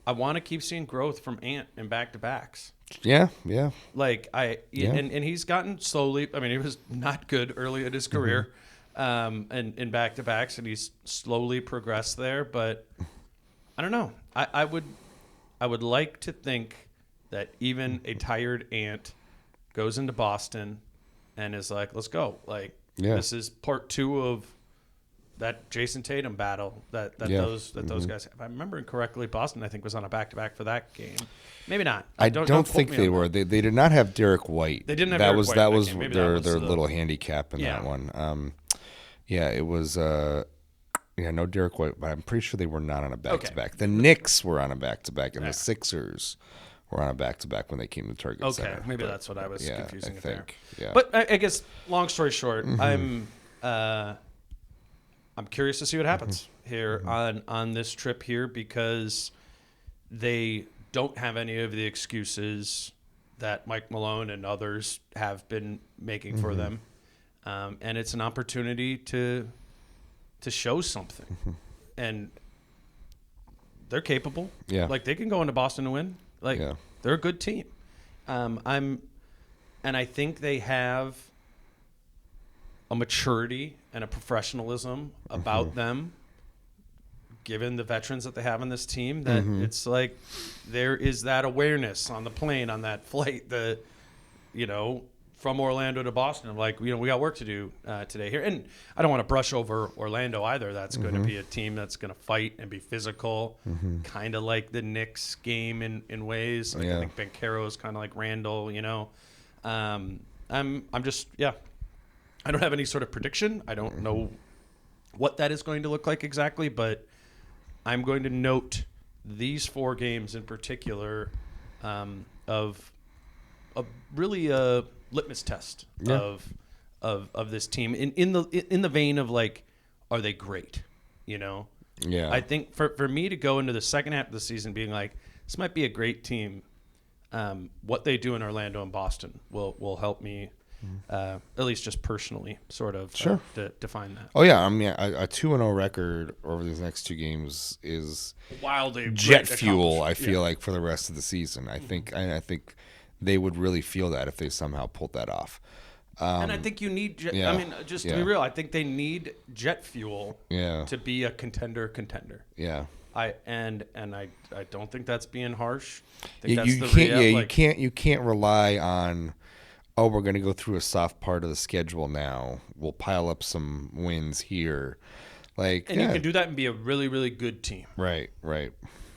I want to keep seeing growth from Ant in back-to-backs. Yeah. Like and he's gotten slowly. I mean, he was not good early in his career, and in back-to-backs, and he's slowly progressed there. But I don't know. I would like to think that even a tired Ant goes into Boston and is like, let's go. Like this is part 2 of that Jason Tatum battle that those guys. If I'm remembering correctly, Boston I think was on a back-to-back for that game. Maybe not. I don't think they were. They did not have Derek White. They didn't have that Derek was White that in that was game. Maybe their that was their the- little handicap in that one. It was no Derek White, but I'm pretty sure they were not on a back-to-back. Okay. The Knicks were on a back-to-back, and the Sixers were on a back-to-back when they came to Target Center. Okay, maybe that's what I was confusing I it there. think. Yeah. But I guess, long story short, I'm curious to see what happens here on this trip here, because they don't have any of the excuses that Mike Malone and others have been making for them, and it's an opportunity to show something, and they're capable. Yeah. Like they can go into Boston and win. Like they're a good team. And I think they have a maturity and a professionalism about them, given the veterans that they have on this team, that it's like there is that awareness on the plane, on that flight, from Orlando to Boston. I'm like, we got work to do today here. And I don't want to brush over Orlando either. That's going to be a team that's going to fight and be physical, kind of like the Knicks game in ways. Like I think Banchero is kind of like Randall, I'm just, I don't have any sort of prediction. I don't know what that is going to look like exactly, but I'm going to note these 4 games in particular of really a litmus test of this team in the vein of like, are they great? Yeah. I think for me to go into the second half of the season being like, this might be a great team. What they do in Orlando and Boston will help me, at least just personally, sort of define that. Oh yeah, I mean a 2-0 record over these next 2 games is wildly jet fuel. I feel like for the rest of the season. I think they would really feel that if they somehow pulled that off. And I think you need jet. I mean, just to be real, I think they need jet fuel to be a contender. Yeah. I don't think that's being harsh. I think You can't rely on, we're going to go through a soft part of the schedule now. We'll pile up some wins here. You can do that and be a really, really good team. Right.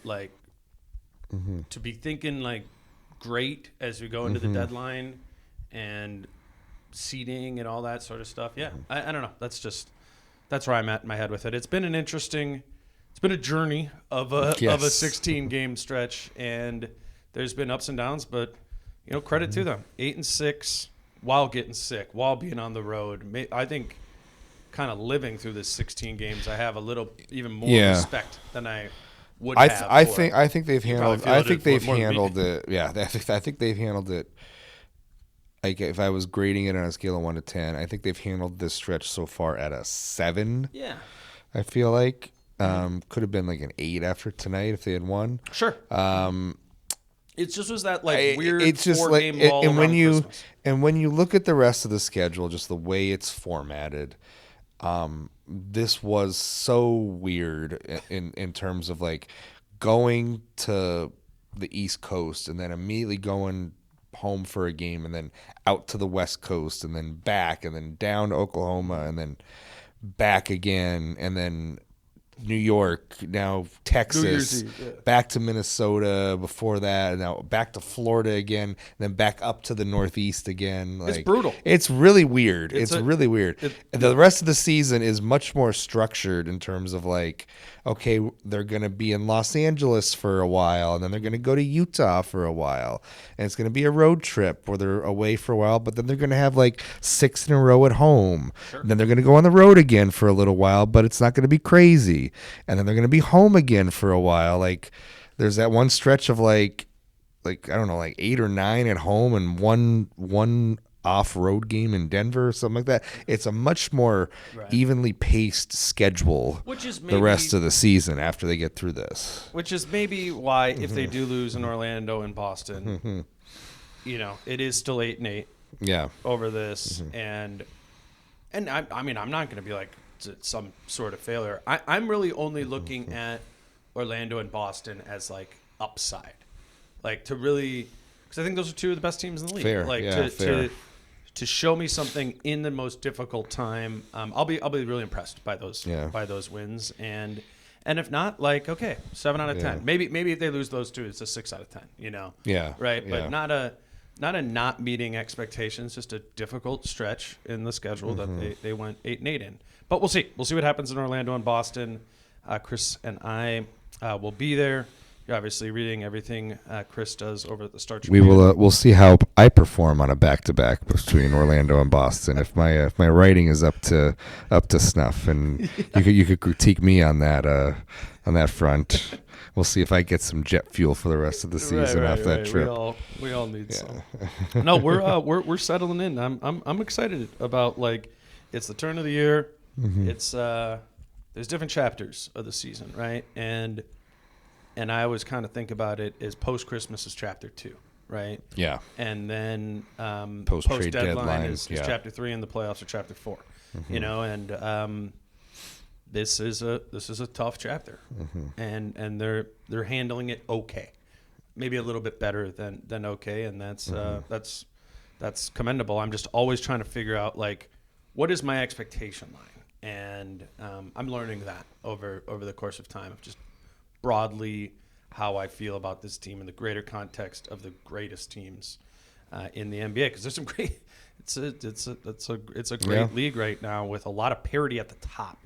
Like to be thinking like great as we go into the deadline and seeding and all that sort of stuff. Yeah. I don't know. That's where I'm at in my head with it. It's been a journey of a 16 game stretch, and there's been ups and downs, but credit to them. 8-6 while getting sick, while being on the road. I think kind of living through this 16 games, I have a little even more respect than I would have. I think they've handled. I think they've handled it. Yeah, I think they've handled it. Like if I was grading it on a scale of 1 to 10, I think they've handled this stretch so far at a 7. Yeah, I feel like could have been like an 8 after tonight if they had won. Sure. It just was that weird. It's just 4-game like, lull and Christmas. when you look at the rest of the schedule, just the way it's formatted, this was so weird in terms of like going to the East Coast and then immediately going home for a game and then out to the West Coast and then back and then down to Oklahoma and then back again and then New York, now Texas, back to Minnesota before that, now back to Florida again, then back up to the Northeast again. It's brutal. It's really weird. It's really weird. The rest of the season is much more structured in terms of like, okay, they're going to be in Los Angeles for a while, and then they're going to go to Utah for a while, and it's going to be a road trip where they're away for a while, but then they're going to have like 6 in a row at home. Sure. Then they're going to go on the road again for a little while, but it's not going to be crazy. And then they're going to be home again for a while. Like there's that one stretch of like I don't know, like 8 or 9 at home and one off-road game in Denver or something like that. It's a much more evenly paced schedule Which is the rest of the season after they get through this. Which is maybe why if they do lose in Orlando and Boston, it is still 8-8 over this. And I mean, I'm not going to be like some sort of failure. I'm really only looking at Orlando and Boston as like upside. Like to really, because I think those are two of the best teams in the league. Fair, like fair. to show me something in the most difficult time, I'll be really impressed by those wins. And if not, like, okay, 7 out of 10. Maybe if they lose those two, it's a 6 out of 10. Right. Yeah. But not meeting expectations. Just a difficult stretch in the schedule that they went 8-8 in. But we'll see. We'll see what happens in Orlando and Boston. Chris and I will be there. You're obviously reading everything Chris does over at the Star Tribune. We'll see how I perform on a back-to-back between Orlando and Boston. If my writing is up to snuff, and you could critique me on that front. We'll see if I get some jet fuel for the rest of the season off that trip. We all need some. No, we're settling in. I'm excited about, like, it's the turn of the year. It's there's different chapters of the season, right? And I always kind of think about it as post-Christmas is chapter 2, right? Yeah. And then post-trade deadline is chapter 3, and the playoffs are chapter 4. And this is a tough chapter, and they're handling it okay, maybe a little bit better than okay, and that's commendable. I'm just always trying to figure out, like, what is my expectation line, and I'm learning that over the course of time of just broadly how I feel about this team in the greater context of the greatest teams in the NBA, because there's some great. It's a great league right now with a lot of parity at the top,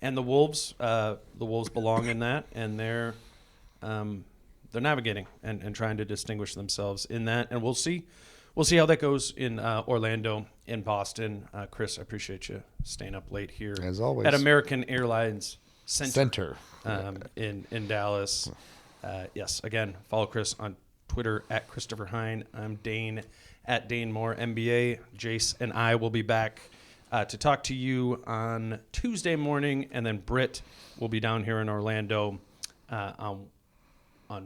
and the Wolves belong in that, and they're navigating and trying to distinguish themselves in that, and we'll see how that goes in Orlando, in Boston. Chris, I appreciate you staying up late here as always at American Airlines Center. In Dallas. Yes, again, follow Chris on Twitter at Christopher Hine. I'm Dane at Dane Moore NBA. Jace and I will be back to talk to you on Tuesday morning, and then Britt will be down here in Orlando on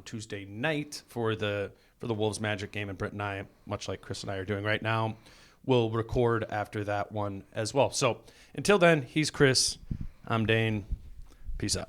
Tuesday night for the Wolves Magic game, and Britt and I, much like Chris and I are doing right now, will record after that one as well. So until then, he's Chris. I'm Dane. Peace out.